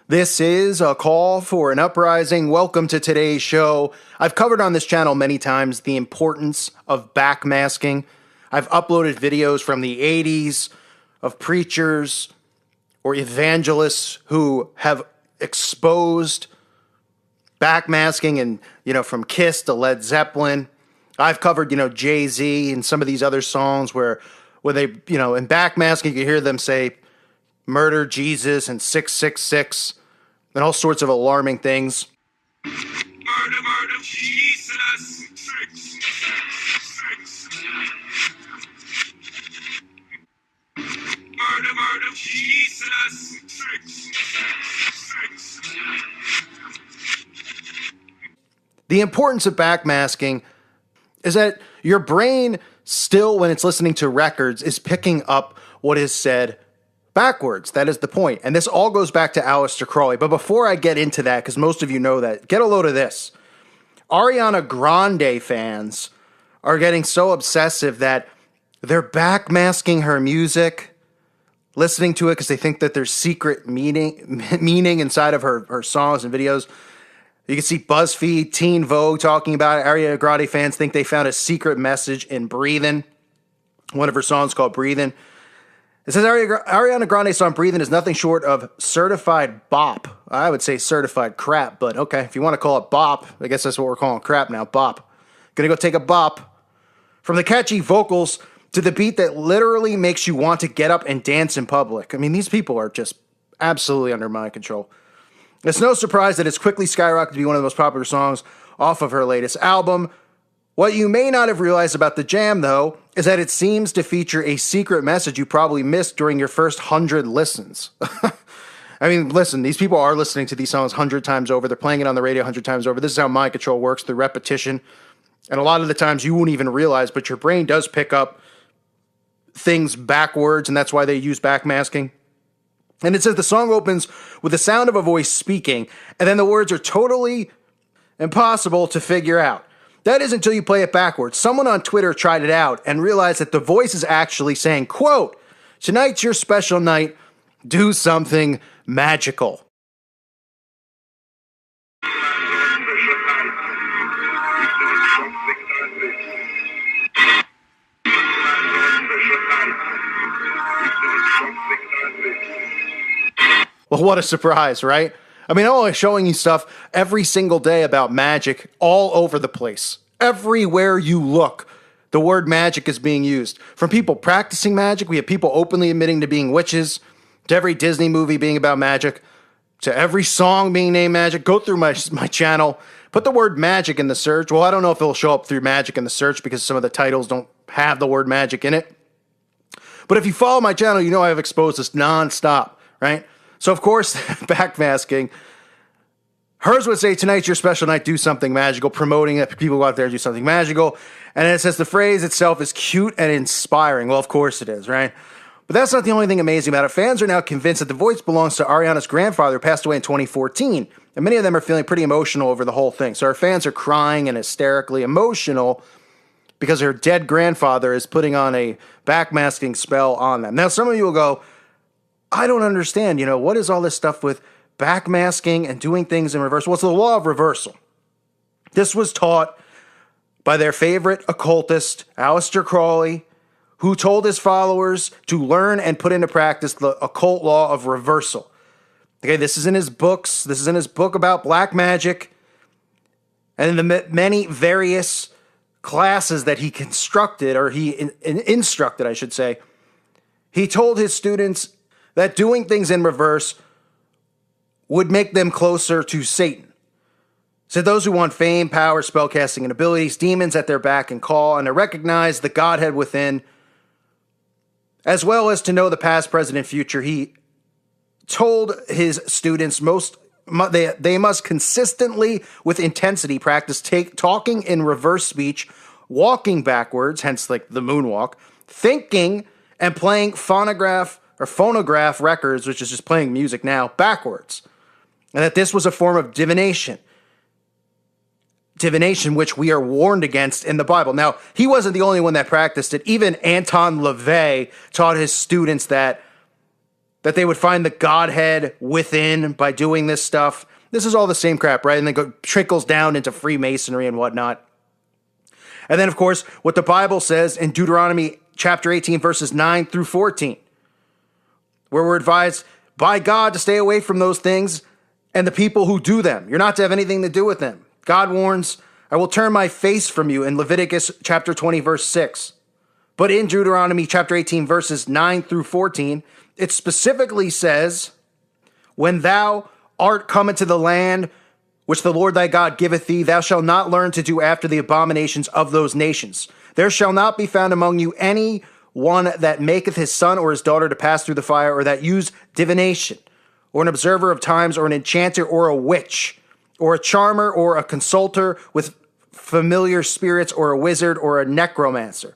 This is a call for an uprising. Welcome to today's show. I've covered on this channel many times the importance of backmasking. I've uploaded videos from the 80s of preachers or evangelists who have exposed backmasking and, from Kiss to Led Zeppelin. I've covered, Jay-Z and some of these other songs where they, in backmasking, you hear them say, murder Jesus and 666 and all sorts of alarming things. Murder, Jesus. Murder, Jesus. The importance of backmasking is that your brain still, when it's listening to records, is picking up what is said backwards. That is the point. And this all goes back to Aleister Crowley. But before I get into that, because most of you know that, get a load of this. Ariana Grande fans are getting so obsessive that they're backmasking her music, listening to it because they think that there's secret meaning inside of her songs and videos. You can see BuzzFeed, Teen Vogue talking about it. Ariana Grande fans think they found a secret message in Breathin', one of her songs called Breathin'. It says Ariana Grande's song Breathin' is nothing short of certified bop. I would say certified crap, but okay, if you want to call it bop, I guess that's what we're calling crap now, bop. Gonna go take a bop. From the catchy vocals to the beat that literally makes you want to get up and dance in public. I mean, these people are just absolutely under mind control. It's no surprise that it's quickly skyrocketed to be one of the most popular songs off of her latest album. What you may not have realized about the jam, though, is that it seems to feature a secret message you probably missed during your first 100 listens. I mean, listen, these people are listening to these songs 100 times over. They're playing it on the radio 100 times over. This is how mind control works, through repetition. And a lot of the times you won't even realize, but your brain does pick up things backwards, and that's why they use backmasking. And it says the song opens with the sound of a voice speaking, and then the words are totally impossible to figure out. That is until you play it backwards. Someone on Twitter tried it out and realized that the voice is actually saying, quote, "Tonight's your special night. Do something magical." Well, what a surprise, right? I mean, I'm always showing you stuff every single day about magic all over the place. Everywhere you look, the word magic is being used. From people practicing magic, we have people openly admitting to being witches, to every Disney movie being about magic, to every song being named magic. Go through my channel, put the word magic in the search. Well, I don't know if it'll show up through magic in the search because some of the titles don't have the word magic in it. But if you follow my channel, you know I have exposed this nonstop, right? So, of course, backmasking. Hers would say, "Tonight's your special night, do something magical," promoting that people go out there and do something magical. And it says the phrase itself is cute and inspiring. Well, of course it is, right? But that's not the only thing amazing about it. Fans are now convinced that the voice belongs to Ariana's grandfather, who passed away in 2014. And many of them are feeling pretty emotional over the whole thing. So our fans are crying and hysterically emotional because her dead grandfather is putting on a backmasking spell on them. Now, some of you will go, "I don't understand, what is all this stuff with backmasking and doing things in reverse?" Well, it's the law of reversal. This was taught by their favorite occultist, Aleister Crowley, who told his followers to learn and put into practice the occult law of reversal. Okay, this is in his books. This is in his book about black magic and in the many various classes that he constructed, or he instructed, I should say. He told his students that doing things in reverse would make them closer to Satan. So those who want fame, power, spellcasting, and abilities, demons at their beck and call, and to recognize the Godhead within, as well as to know the past, present, and future, he told his students they must consistently, with intensity, practice talking in reverse speech, walking backwards, hence like the moonwalk, thinking and playing phonograph records, which is just playing music now, backwards. And that this was a form of divination. Divination, which we are warned against in the Bible. Now, he wasn't the only one that practiced it. Even Anton LaVey taught his students that that they would find the Godhead within by doing this stuff. This is all the same crap, right? And then trickles down into Freemasonry and whatnot. And then, of course, what the Bible says in Deuteronomy chapter 18, verses 9 through 14, where we're advised by God to stay away from those things and the people who do them. You're not to have anything to do with them. God warns, I will turn my face from you in Leviticus chapter 20, verse 6. But in Deuteronomy chapter 18, verses 9 through 14, it specifically says, when thou art come into the land which the Lord thy God giveth thee, thou shalt not learn to do after the abominations of those nations. There shall not be found among you any one that maketh his son or his daughter to pass through the fire, or that use divination, or an observer of times, or an enchanter, or a witch, or a charmer, or a consulter with familiar spirits, or a wizard, or a necromancer.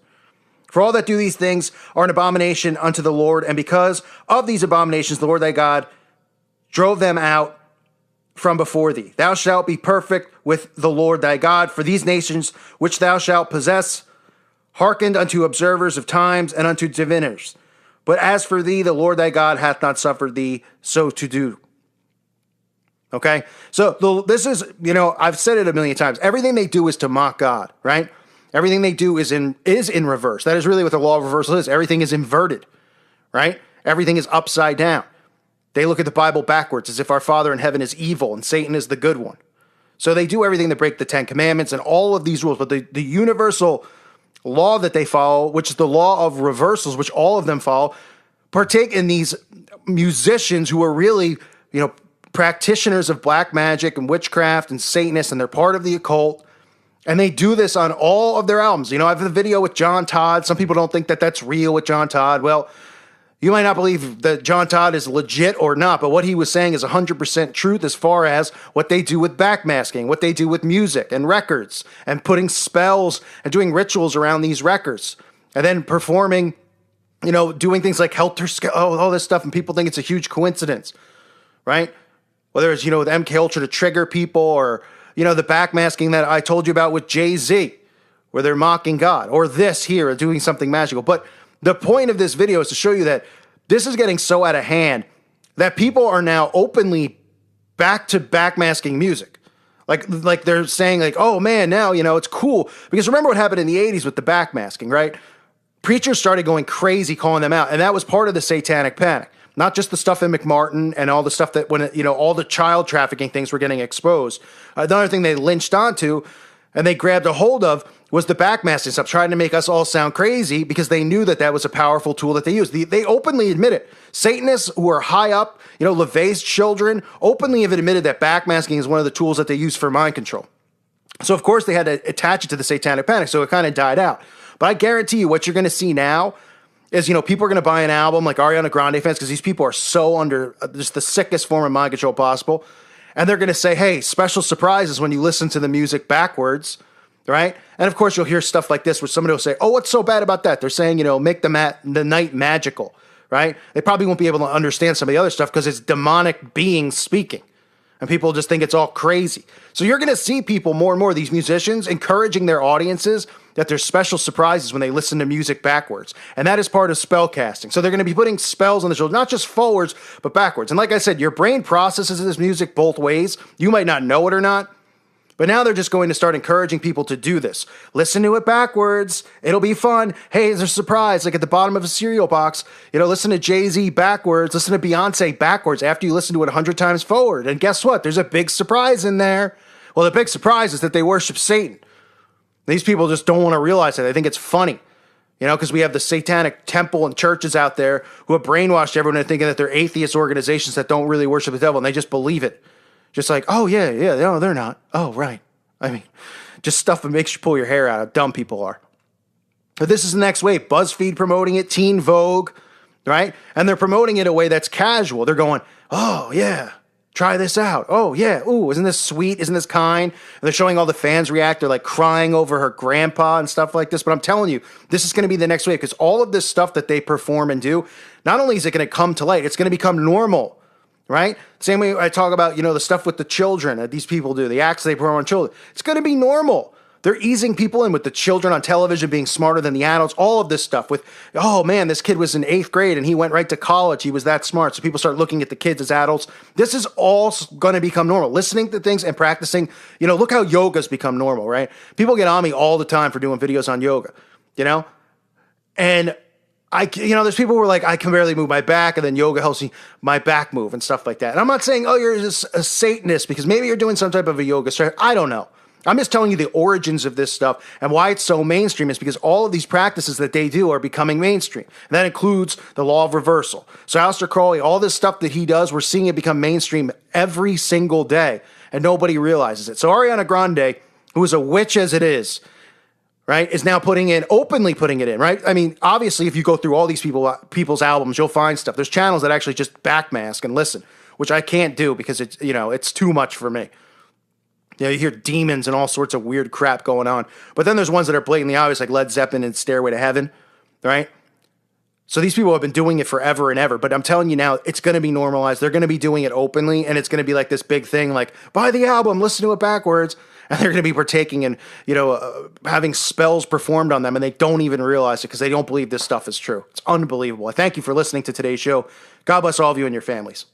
For all that do these things are an abomination unto the Lord, and because of these abominations the Lord thy God drove them out from before thee. Thou shalt be perfect with the Lord thy God, for these nations which thou shalt possess hearkened unto observers of times and unto diviners. But as for thee, the Lord thy God hath not suffered thee so to do. Okay? So this is, I've said it a million times. Everything they do is to mock God, right? Everything they do is in reverse. That is really what the law of reversal is. Everything is inverted, right? Everything is upside down. They look at the Bible backwards, as if our Father in heaven is evil and Satan is the good one. So they do everything to break the Ten Commandments and all of these rules. But the universal law that they follow, which is the law of reversals, which all of them follow, partake in these musicians who are really, practitioners of black magic and witchcraft and Satanists, and they're part of the occult. And they do this on all of their albums. I have the video with John Todd. Some people don't think that that's real with John Todd. Well, you might not believe that John Todd is legit or not, but what he was saying is 100% truth as far as what they do with backmasking, what they do with music and records, and putting spells and doing rituals around these records, and then performing, doing things like Helter Skelter, all this stuff, and people think it's a huge coincidence, right? Whether it's, with MK Ultra to trigger people, or, the backmasking that I told you about with Jay-Z, where they're mocking God, or this here, doing something magical. But the point of this video is to show you that this is getting so out of hand that people are now openly back to backmasking music. Like they're saying oh man, now, it's cool. Because remember what happened in the 80s with the backmasking, right? Preachers started going crazy calling them out. And that was part of the satanic panic. Not just the stuff in McMartin and all the stuff that when, all the child trafficking things were getting exposed. Another thing they lynched onto and they grabbed a hold of was the backmasking stuff, trying to make us all sound crazy because they knew that was a powerful tool that they used. They openly admit it. Satanists who are high up, LaVey's children, openly have admitted that backmasking is one of the tools that they use for mind control. So, of course, they had to attach it to the satanic panic, so it kind of died out. But I guarantee you what you're going to see now is, people are going to buy an album like Ariana Grande fans because these people are so under just the sickest form of mind control possible. And they're going to say, hey, special surprises when you listen to the music backwards, right? And of course, you'll hear stuff like this where somebody will say, oh, what's so bad about that? They're saying, make the night magical, right? They probably won't be able to understand some of the other stuff because it's demonic beings speaking. And people just think it's all crazy. So you're going to see people more and more, these musicians, encouraging their audiences that there's special surprises when they listen to music backwards. And that is part of spell casting. So they're going to be putting spells on the children, not just forwards, but backwards. And like I said, your brain processes this music both ways. You might not know it or not. But now they're just going to start encouraging people to do this. Listen to it backwards. It'll be fun. Hey, there's a surprise, like at the bottom of a cereal box. Listen to Jay-Z backwards. Listen to Beyonce backwards after you listen to it 100 times forward. And guess what? There's a big surprise in there. Well, the big surprise is that they worship Satan. These people just don't want to realize it. They think it's funny. Because we have the satanic temple and churches out there who have brainwashed everyone into thinking that they're atheist organizations that don't really worship the devil, and they just believe it. Just like, oh, yeah, no, they're not. Oh, right. I mean, just stuff that makes you pull your hair out. How dumb people are. But this is the next wave. BuzzFeed promoting it, Teen Vogue, right? And they're promoting it in a way that's casual. They're going, oh, yeah, try this out. Oh, yeah, ooh, isn't this sweet? Isn't this kind? And they're showing all the fans react. They're like crying over her grandpa and stuff like this. But I'm telling you, this is going to be the next wave because all of this stuff that they perform and do, not only is it going to come to light, it's going to become normal. Right? Same way I talk about, the stuff with the children that these people do, the acts they perform on children. It's going to be normal. They're easing people in with the children on television being smarter than the adults, all of this stuff with, oh man, this kid was in 8th grade and he went right to college. He was that smart. So people start looking at the kids as adults. This is all going to become normal. Listening to things and practicing, look how yoga's become normal, right? People get on me all the time for doing videos on yoga, and there's people who are like, I can barely move my back, and then yoga helps me my back move and stuff like that. And I'm not saying, oh, you're just a Satanist because maybe you're doing some type of a yoga strategy. I don't know. I'm just telling you the origins of this stuff and why it's so mainstream is because all of these practices that they do are becoming mainstream. And that includes the law of reversal. So Aleister Crowley, all this stuff that he does, we're seeing it become mainstream every single day, and nobody realizes it. So Ariana Grande, who is a witch as it is, right, is now openly putting it in, right? I mean, obviously, if you go through all these people's albums, you'll find stuff. There's channels that actually just backmask and listen, which I can't do because it's too much for me. You hear demons and all sorts of weird crap going on. But then there's ones that are blatantly obvious, like Led Zeppelin and Stairway to Heaven, right? So these people have been doing it forever and ever. But I'm telling you now, it's going to be normalized. They're going to be doing it openly, and it's going to be like this big thing, like, buy the album, listen to it backwards. And they're going to be partaking in, having spells performed on them, and they don't even realize it because they don't believe this stuff is true. It's unbelievable. I thank you for listening to today's show. God bless all of you and your families.